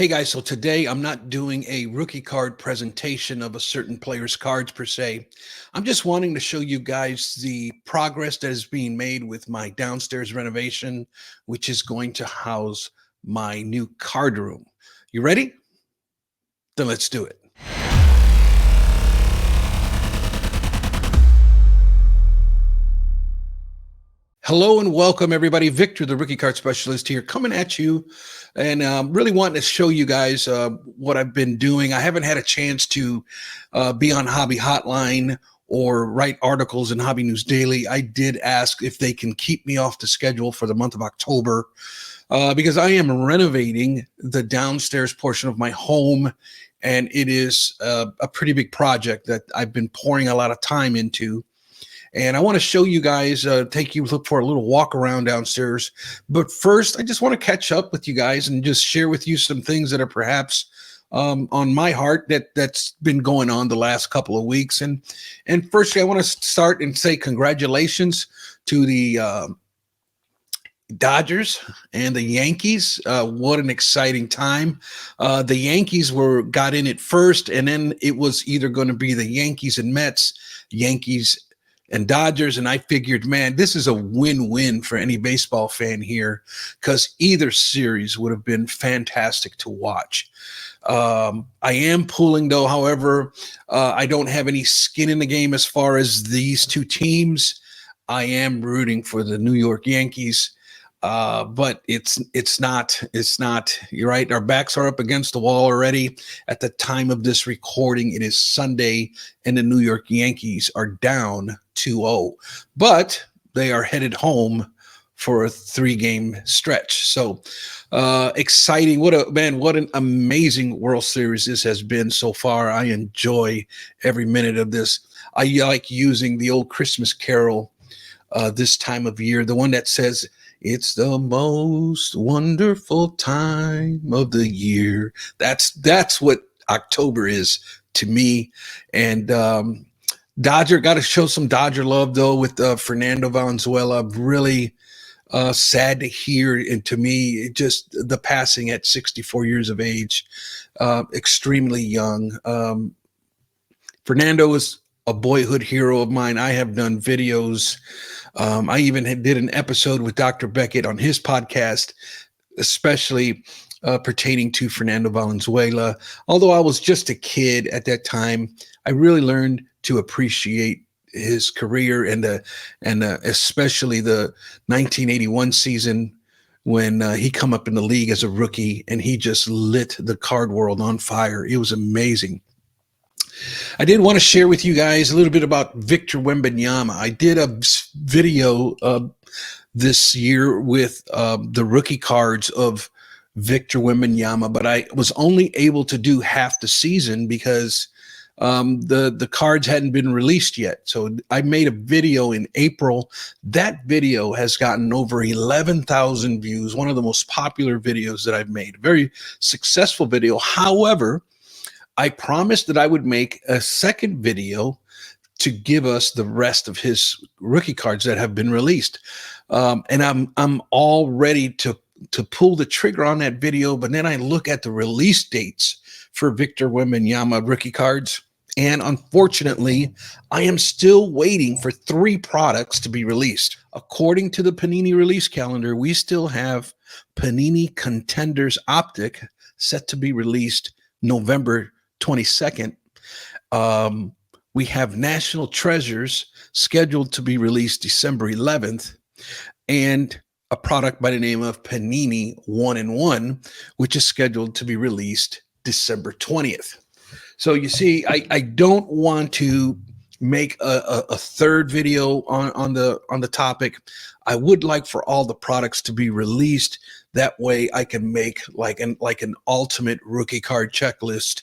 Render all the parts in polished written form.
Hey guys, so today I'm not doing a rookie card presentation of a certain player's cards per se. I'm just wanting to show you guys the progress that is being made with my downstairs renovation, which is going to house my new card room. You ready? Then let's do it. Hello and welcome, everybody. Victor, the rookie card specialist here, coming at you and really wanting to show you guys what I've been doing. I haven't had a chance to be on Hobby Hotline or write articles in Hobby News Daily. I did ask if they can keep me off the schedule for the month of October because I am renovating the downstairs portion of my home, and it is a pretty big project that I've been pouring a lot of time into. And I want to show you guys, take you look for a little walk around downstairs. But first, I just want to catch up with you guys and just share with you some things that are perhaps on my heart that's been going on the last couple of weeks. And firstly, I want to start and say congratulations to the Dodgers and the Yankees. What an exciting time. The Yankees got in it first, and then it was either going to be the Yankees and Mets, Yankees and Dodgers. And I figured, man, this is a win-win for any baseball fan here because either series would have been fantastic to watch. I am pulling, though, however, I don't have any skin in the game as far as these two teams. I am rooting for the New York Yankees. But it's not, you're right. Our backs are up against the wall already. At the time of this recording, it is Sunday and the New York Yankees are down 2-0, but they are headed home for a 3-game stretch. So, exciting. What an amazing World Series this has been so far. I enjoy every minute of this. I like using the old Christmas carol, this time of year, the one that says, "It's the most wonderful time of the year." That's what October is to me. And Dodger, got to show some Dodger love, though, with Fernando Valenzuela. Really sad to hear. And to me, just the passing at 64 years of age, extremely young. Fernando is a boyhood hero of mine. I have done videos. I even did an episode with Dr. Beckett on his podcast, especially pertaining to Fernando Valenzuela. Although I was just a kid at that time, I really learned to appreciate his career and especially the 1981 season when he come up in the league as a rookie and he just lit the card world on fire. It was amazing. I did want to share with you guys a little bit about Victor Wembanyama. I did a video this year with the rookie cards of Victor Wembanyama, but I was only able to do half the season because the cards hadn't been released yet. So I made a video in April. That video has gotten over 11,000 views, one of the most popular videos that I've made. A very successful video. However, I promised that I would make a second video to give us the rest of his rookie cards that have been released. And I'm all ready to pull the trigger on that video. But then I look at the release dates for Victor Wembanyama rookie cards. And unfortunately, I am still waiting for 3 products to be released. According to the Panini release calendar, we still have Panini Contenders Optic set to be released November 22nd. We have National Treasures scheduled to be released December 11th, and a product by the name of Panini 1-in-1, which is scheduled to be released December 20th. So you see, I don't want to make a third video on the topic. I would like for all the products to be released. That way I can make like an ultimate rookie card checklist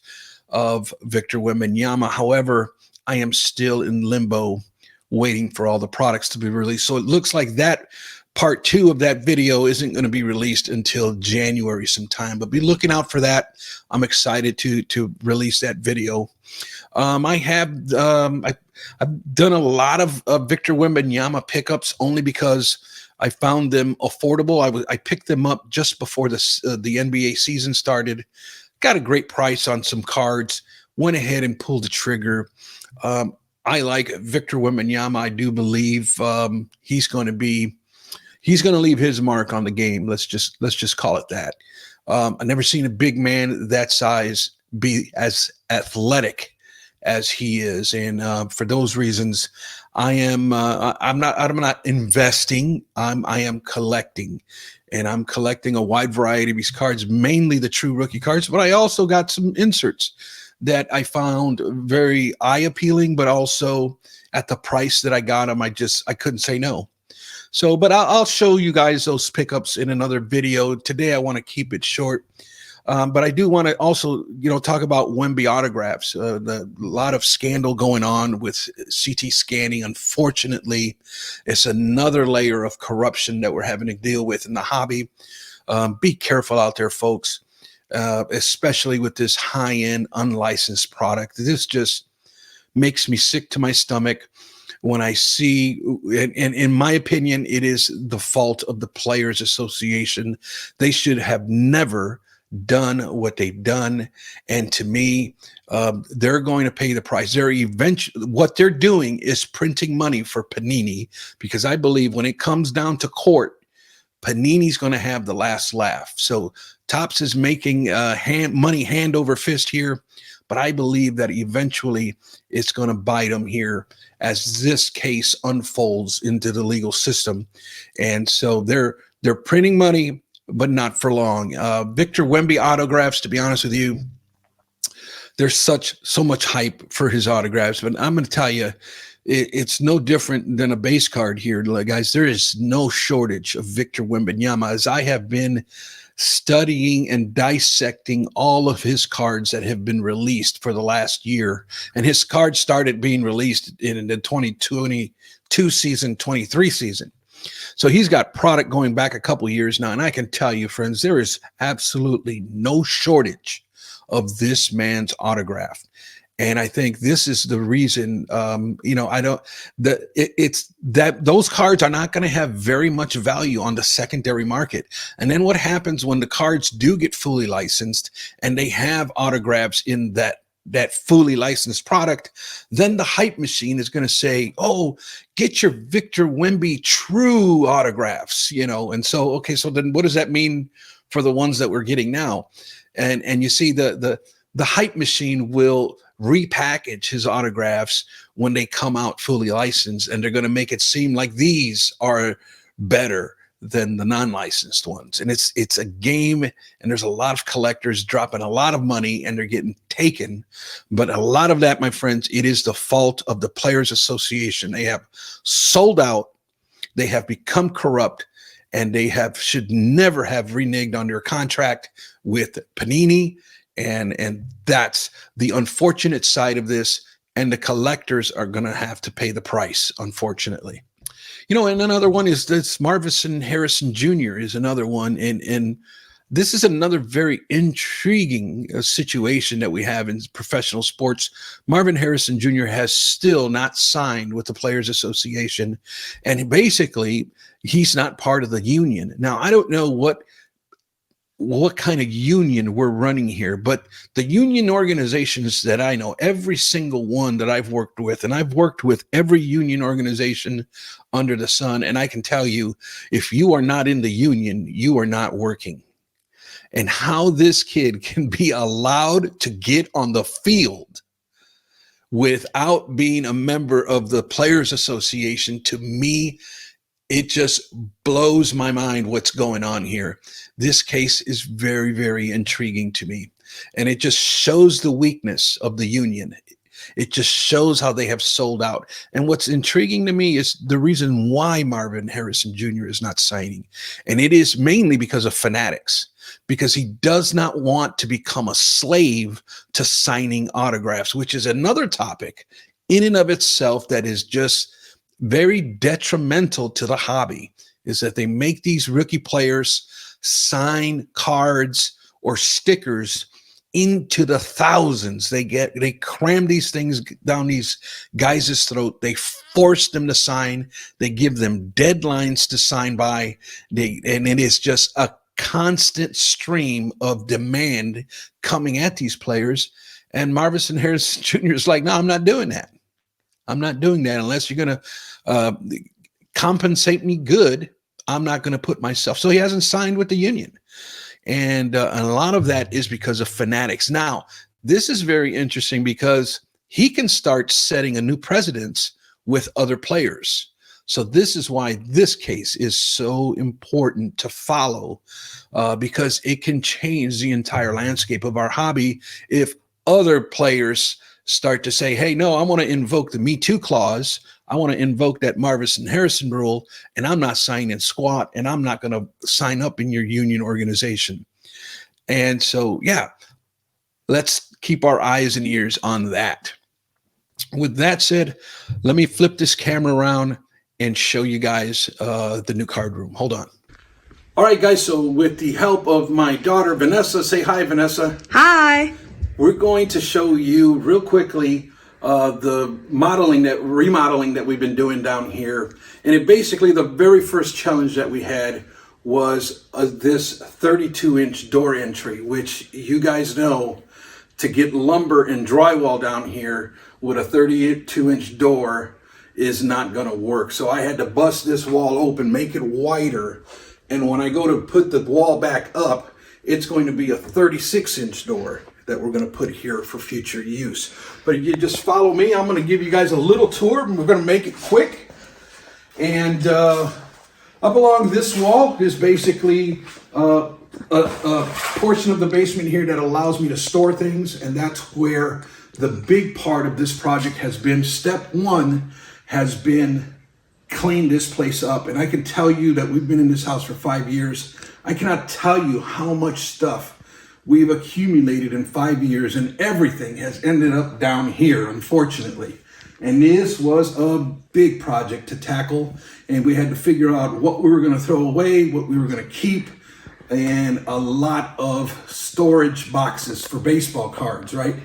of Victor Wembanyama. However, I am still in limbo waiting for all the products to be released. So it looks like that part 2 of that video isn't going to be released until January sometime, but be looking out for that. I'm excited to release that video. I've done a lot of Victor Wembanyama pickups only because I found them affordable. I picked them up just before the NBA season started. Got a great price on some cards. Went ahead and pulled the trigger. I like Victor Wembanyama. I do believe he's going to leave his mark on the game. Let's just call it that. I've never seen a big man that size be as athletic as he is, and for those reasons, I'm not investing. I am collecting, and I'm collecting a wide variety of these cards, mainly the true rookie cards. But I also got some inserts that I found very eye appealing, but also at the price that I got them, I couldn't say no. So, but I'll show you guys those pickups in another video. Today, I want to keep it short. But I do want to also, talk about Wemby autographs. The lot of scandal going on with CT scanning. Unfortunately, it's another layer of corruption that we're having to deal with in the hobby. Be careful out there, folks, especially with this high-end unlicensed product. This just makes me sick to my stomach when I see, and in my opinion, it is the fault of the Players Association. They should have never done what they've done, and to me, they're going to pay the price. What they're doing is printing money for Panini, because I believe when it comes down to court, Panini's going to have the last laugh. So Topps is making money hand over fist here, but I believe that eventually it's going to bite them here as this case unfolds into the legal system. And so they're printing money, but not for long. Victor Wemby autographs, to be honest with you, there's so much hype for his autographs, but I'm going to tell you, it's no different than a base card here, guys. There is no shortage of Victor Wembanyama, as I have been studying and dissecting all of his cards that have been released for the last year. And his cards started being released in the 2022 season, 23 season. So he's got product going back a couple years now. And I can tell you, friends, there is absolutely no shortage of this man's autograph. And I think this is the reason, it's that those cards are not going to have very much value on the secondary market. And then what happens when the cards do get fully licensed and they have autographs in that fully licensed product, then the hype machine is going to say, oh, get your Victor Wemby true autographs, and so, okay, so then what does that mean for the ones that we're getting now? And you see the hype machine will repackage his autographs when they come out fully licensed, and they're going to make it seem like these are better than the non-licensed ones. And it's a game, and there's a lot of collectors dropping a lot of money and they're getting taken. But a lot of that, my friends, it is the fault of the Players Association. They have sold out, they have become corrupt, and they should never have reneged on their contract with Panini. And that's the unfortunate side of this. And the collectors are going to have to pay the price, unfortunately. And another one is this Marvin Harrison Jr. is another one. And this is another very intriguing situation that we have in professional sports. Marvin Harrison Jr. has still not signed with the Players Association. And basically, he's not part of the union. Now, I don't know what kind of union we're running here, but the union organizations that I know, every single one that I've worked with, and I've worked with every union organization under the sun, and I can tell you, if you are not in the union, you are not working. And how this kid can be allowed to get on the field without being a member of the Players Association, to me, it just blows my mind what's going on here. This case is very, very intriguing to me. And it just shows the weakness of the union. It just shows how they have sold out. And what's intriguing to me is the reason why Marvin Harrison Jr. is not signing. And it is mainly because of fanatics, because he does not want to become a slave to signing autographs, which is another topic in and of itself that is just very detrimental to the hobby, is that they make these rookie players sign cards or stickers into the thousands. They cram these things down these guys' throat. They force them to sign. They give them deadlines to sign by. And it is just a constant stream of demand coming at these players. And Marvin Harrison Jr. is like, no, I'm not doing that. I'm not doing that unless you're going to compensate me good. I'm not going to put myself. So he hasn't signed with the union. And a lot of that is because of fanatics. Now, this is very interesting because he can start setting a new precedence with other players. So this is why this case is so important to follow, because it can change the entire landscape of our hobby if other players start to say, hey, no, I want to invoke the Me Too clause. I want to invoke that Marvin Harrison rule, and I'm not signing squat, and I'm not going to sign up in your union organization. And so, yeah, let's keep our eyes and ears on that. With that said, let me flip this camera around and show you guys the new card room. Hold on. All right, guys, so with the help of my daughter, Vanessa, say hi, Vanessa. Hi. We're going to show you real quickly the remodeling that we've been doing down here. And it basically, the very first challenge that we had was this 32-inch door entry, which you guys know, to get lumber and drywall down here with a 32-inch door is not going to work. So I had to bust this wall open, make it wider. And when I go to put the wall back up, it's going to be a 36-inch door that we're going to put here for future use. But you just follow me. I'm going to give you guys a little tour, and we're going to make it quick. And up along this wall is basically a portion of the basement here that allows me to store things, and that's where the big part of this project has been. Step one has been clean this place up, and I can tell you that we've been in this house for 5 years. I cannot tell you how much stuff we've accumulated in 5 years, and everything has ended up down here, unfortunately. And this was a big project to tackle, and we had to figure out what we were going to throw away, what we were going to keep, and a lot of storage boxes for baseball cards, right?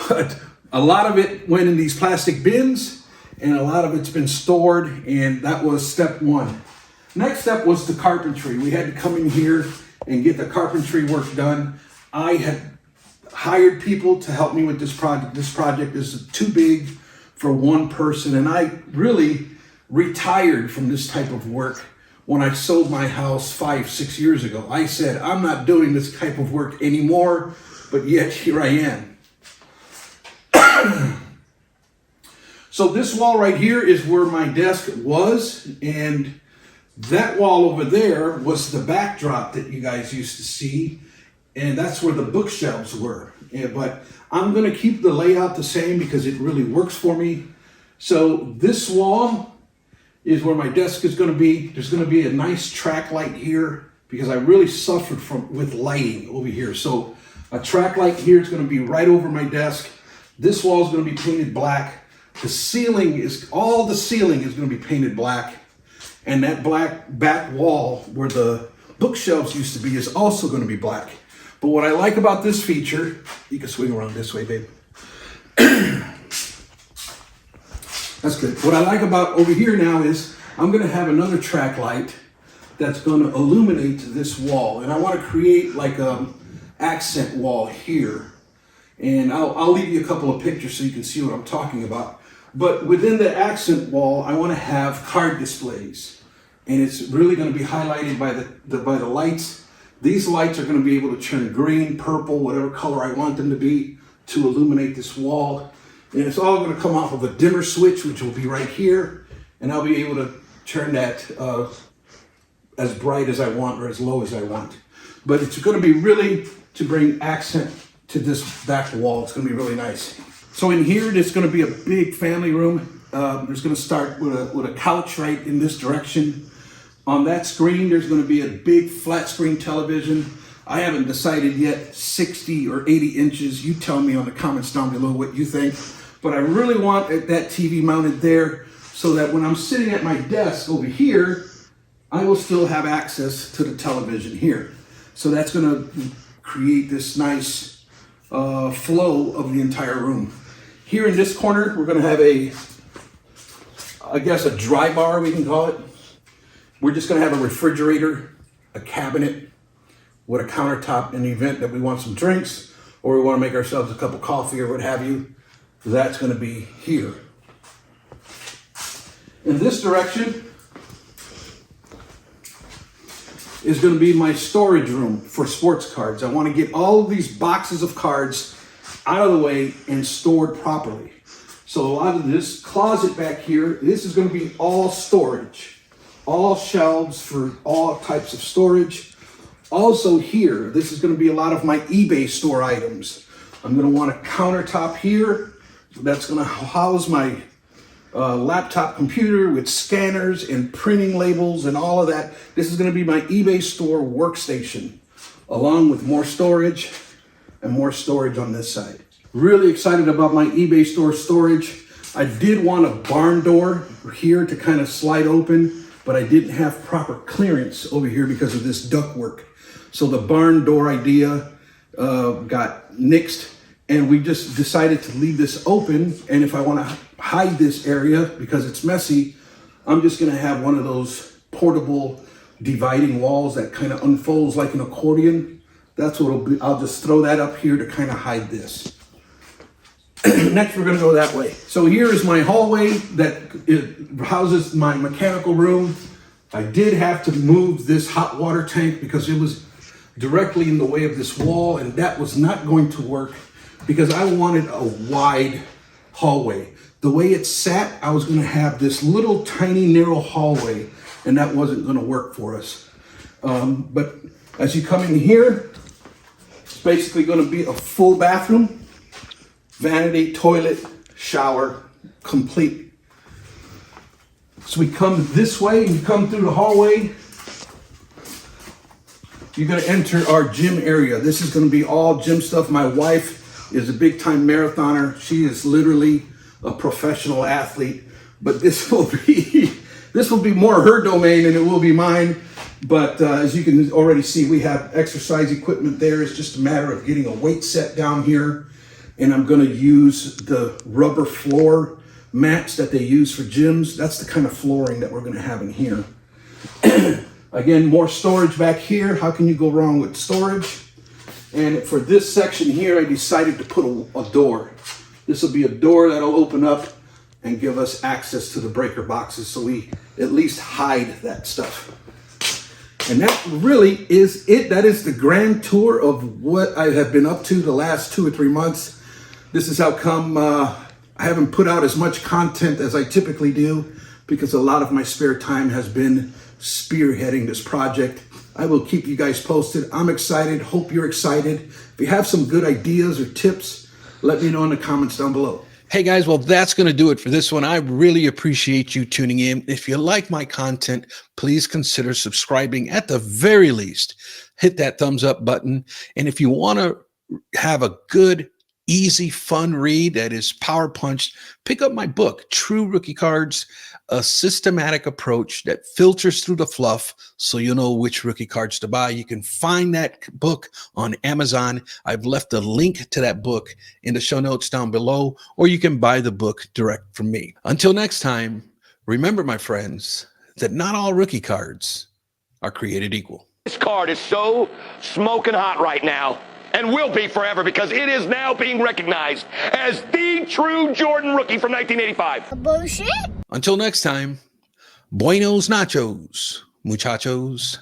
But a lot of it went in these plastic bins, and a lot of it's been stored, and that was step one. Next step was the carpentry. We had to come in here and get the carpentry work done. I had hired people to help me with this project. This project is too big for one person, and I really retired from this type of work when I sold my house 5-6 years ago. I said, I'm not doing this type of work anymore, but yet here I am. So this wall right here is where my desk was, and that wall over there was the backdrop that you guys used to see, and that's where the bookshelves were. Yeah, but I'm going to keep the layout the same because it really works for me. So this wall is where my desk is going to be. There's going to be a nice track light here because I really suffered with lighting over here. So a track light here is going to be right over my desk. This wall is going to be painted black. All the ceiling is going to be painted black. And that black back wall where the bookshelves used to be is also going to be black. But what I like about this feature, you can swing around this way, babe. That's good. What I like about over here now is I'm going to have another track light that's going to illuminate this wall. And I want to create like an accent wall here. And I'll leave you a couple of pictures so you can see what I'm talking about. But within the accent wall, I want to have card displays. And it's really going to be highlighted by the lights. These lights are going to be able to turn green, purple, whatever color I want them to be to illuminate this wall. And it's all going to come off of a dimmer switch, which will be right here. And I'll be able to turn that as bright as I want or as low as I want. But it's going to be really to bring accent to this back wall. It's going to be really nice. So in here, there's going to be a big family room. There's going to start with a couch right in this direction. On that screen, there's going to be a big flat screen television. I haven't decided yet, 60 or 80 inches. You tell me on the comments down below what you think. But I really want that TV mounted there so that when I'm sitting at my desk over here, I will still have access to the television here. So that's going to create this nice flow of the entire room. Here in this corner, we're going to have I guess a dry bar, we can call it. We're just going to have a refrigerator, a cabinet with a countertop in the event that we want some drinks or we want to make ourselves a cup of coffee or what have you. That's going to be here. In this direction is going to be my storage room for sports cards. I want to get all of these boxes of cards out of the way and stored properly. So a lot of this closet back here, this is going to be all storage, all shelves for all types of storage. Also here, this is going to be a lot of my eBay store items. I'm going to want a countertop here. That's going to house my laptop computer with scanners and printing labels and all of that. This is going to be my eBay store workstation, along with more storage and more storage on this side. Really excited about my eBay store storage. I did want a barn door here to kind of slide open, but I didn't have proper clearance over here because of this ductwork. So the barn door idea got nixed, and we just decided to leave this open. And if I want to hide this area because it's messy, I'm just going to have one of those portable dividing walls that kind of unfolds like an accordion. That's what it'll be. I'll just throw that up here to kind of hide this. Next, we're going to go that way. So here is my hallway that houses my mechanical room. I did have to move this hot water tank because it was directly in the way of this wall, and that was not going to work because I wanted a wide hallway. The way it sat, I was going to have this little tiny narrow hallway, and that wasn't going to work for us. But as you come in here, it's basically going to be a full bathroom, vanity, toilet, shower, complete. So we come this way, and you come through the hallway, you're going to enter our gym area. This is going to be all gym stuff. My wife is a big time marathoner. She is literally a professional athlete, but this will be more her domain than it will be mine. But as you can already see, we have exercise equipment there. It's just a matter of getting a weight set down here. And I'm going to use the rubber floor mats that they use for gyms. That's the kind of flooring that we're going to have in here. Again, more storage back here. How can you go wrong with storage? And for this section here, I decided to put a door. This will be a door that'll open up and give us access to the breaker boxes so we at least hide that stuff. And that really is it. That is the grand tour of what I have been up to the last 2 or 3 months. This is how come I haven't put out as much content as I typically do, because a lot of my spare time has been spearheading this project. I will keep you guys posted. I'm excited. Hope you're excited. If you have some good ideas or tips, let me know in the comments down below. Hey guys, well, that's going to do it for this one. I really appreciate you tuning in. If you like my content, please consider subscribing. At the very least, hit that thumbs up button. And if you want to have a good, easy, fun read that is power punched, pick up my book, True Rookie Cards, a systematic approach that filters through the fluff so you know which rookie cards to buy. You can find that book on Amazon. I've left a link to that book in the show notes down below, or you can buy the book direct from me. Until next time, remember, my friends, that not all rookie cards are created equal. This card is so smoking hot right now, and will be forever, because it is now being recognized as the true Jordan rookie from 1985. Bullshit. Until next time, buenos nachos, muchachos.